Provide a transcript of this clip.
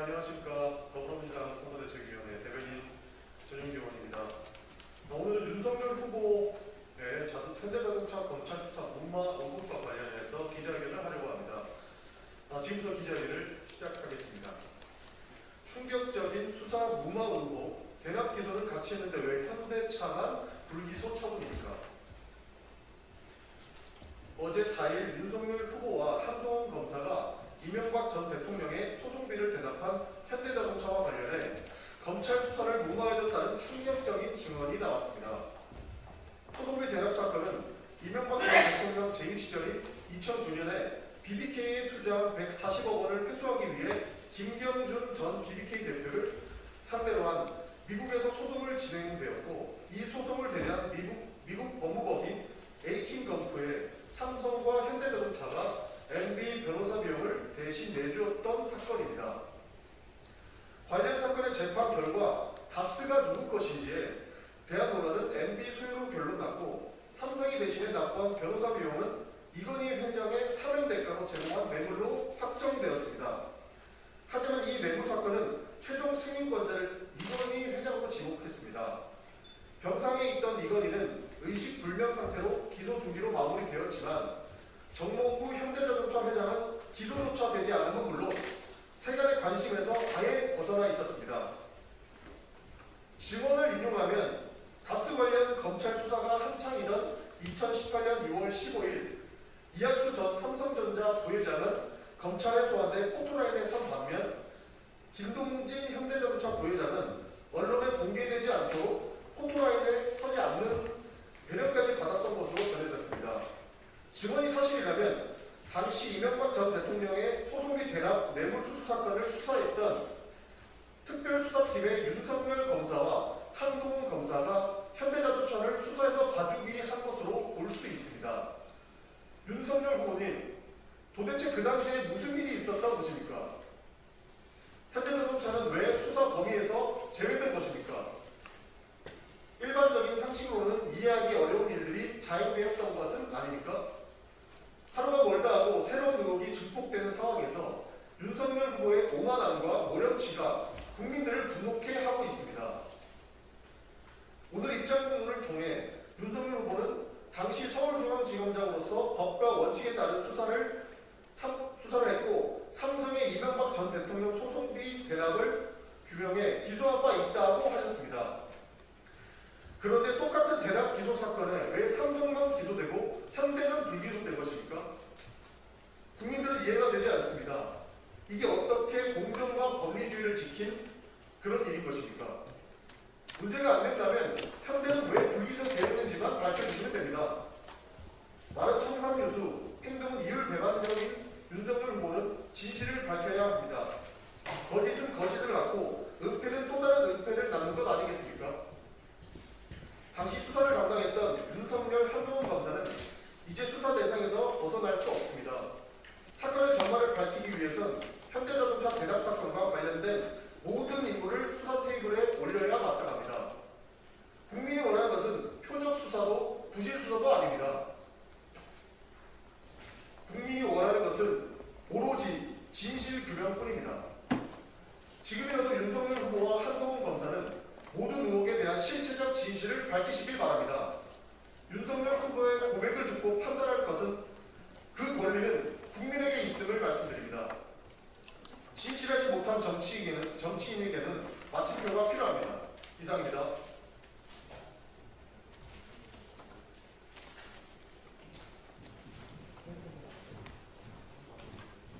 안녕하십니까. 더불어민주당 선거대책위원회 대변인 전용기 의원입니다. 오늘은 윤석열 후보의 현대자동차 검찰 수사 무마 의혹과 관련해서 기자회견을 하려고 합니다. 지금부터 기자회견을 시작하겠습니다. 충격적인 수사 무마 의혹, 대납 기소를 같이 했는데 왜 현대차만 불기소 처분입니까? 어제 4일 윤석열 후보와 한동훈 검사가 이명박 전 대통령의 소송비를 대납한 현대자동차와 관련해 검찰 수사를 무마해줬다는 충격적인 증언이 나왔습니다. 소송비 대납 사건은 이명박 전 대통령 재임 시절인 2009년에 BBK에 투자한 140억 원을 회수하기 위해 김경준 전 BBK 대표를 상대로 한 미국에서 소송을 진행되었고, 이 소송을 대리한 미국 법무법인 에이킹건프에 삼성과 현대자동차가 MB 변호사 비용을 대신 내주었던 사건입니다. 관련 사건의 재판 결과 다스가 누구 것인지에 대한 논란은 MB 소유로 결론났고, 삼성이 대신에 납부한 변호사 비용은 이건희 회장의 사면 대가로 제공한 뇌물로 확정되었습니다. 하지만 이 뇌물 사건은 최종 승인권자를 이건희 회장으로 지목했습니다. 병상에 있던 이건희는 의식불명 상태로 기소 중지로 마무리되었지만, 정몽구 현대자동차 회장은 기소조차 되지 않은 물론 세간의 관심에서 아예 벗어나 있었습니다. 증언을 인용하면 다스 관련 검찰 수사가 한창이던 2018년 2월 15일 이학수 전 삼성전자 부회장은 검찰에 소환돼 포토라인에 선 반면, 김동진 현대자동차 부회장은 언론에 공개되지 않도록 포토라인에 서지 않는 배려까지 받았던 것으로 전해졌습니다. 증언이 사실이라면 당시 이명박 전 대통령의 소송비 대납 뇌물수수 사건을 수사했던 특별수사팀의 윤석열 검사와 한동훈 검사가 현대자동차를 수사에서 봐주기 한 것으로 볼 수 있습니다. 윤석열 후보님, 도대체 그 당시에 무슨 일이 있었다고 보십니까? 현대자동차는 왜 수사 범위에서 제외된 것입니까? 일반적인 상식으로는 이해하기 어려운 일들이 자행되었던 것은 아닙니까? 하루가 멀다 하고 새로운 의혹이 증폭되는 상황에서 윤석열 후보의 오만함과 모렴치가 국민들을 분노케 하고 있습니다. 오늘 입장문을 통해 윤석열 후보는 당시 서울중앙지검장으로서 법과 원칙에 따른 수사를 했고, 삼성의 이명박 전 대통령 소송비 대납을 규명해 기소한 바 있다고 하셨습니다. 그런데 똑같은 대납 기소 사건에 왜 삼성만 기소되고 현대는 불기소된 것입니까? 국민들은 이해가 되지 않습니다. 이게 어떻게 공정과 법리주의를 지킨 그런 일인 것입니까? 문제가 안 된다면 현대는 왜 불기소되었는지만 밝혀주시면 됩니다. 말은 청산유수, 행동은 이율배반적인 윤석열 후보는 진실을 밝혀야 합니다. 거짓은 거짓을 낳고 은폐는 또 다른 은폐를 낳는 것 아니겠습니까? 당시 수사를 담당했던 윤석열 한동훈 검사는 이제 수사 대상에서 벗어날 수 없습니다. 사건의 전말을 밝히기 위해선 현대자동차 대납 사건과 관련된 모든 인물을 수사 테이블에 올려야 마땅합니다. 국민이 원하는 것은 표적 수사도 부실 수사도 아닙니다. 국민이 원하는 것은 오로지 진실 규명뿐입니다. 지금이라도 윤석열 후보와 한동훈 검사는 모든 의혹에 대한 실체적 진실을 밝히시길 바랍니다. 윤석열 후보의 고백을 듣고 판단할 것은, 그 권리는 국민에게 있음을 말씀드립니다. 진실하지 못한 정치인에게는 마침표가 필요합니다. 이상입니다.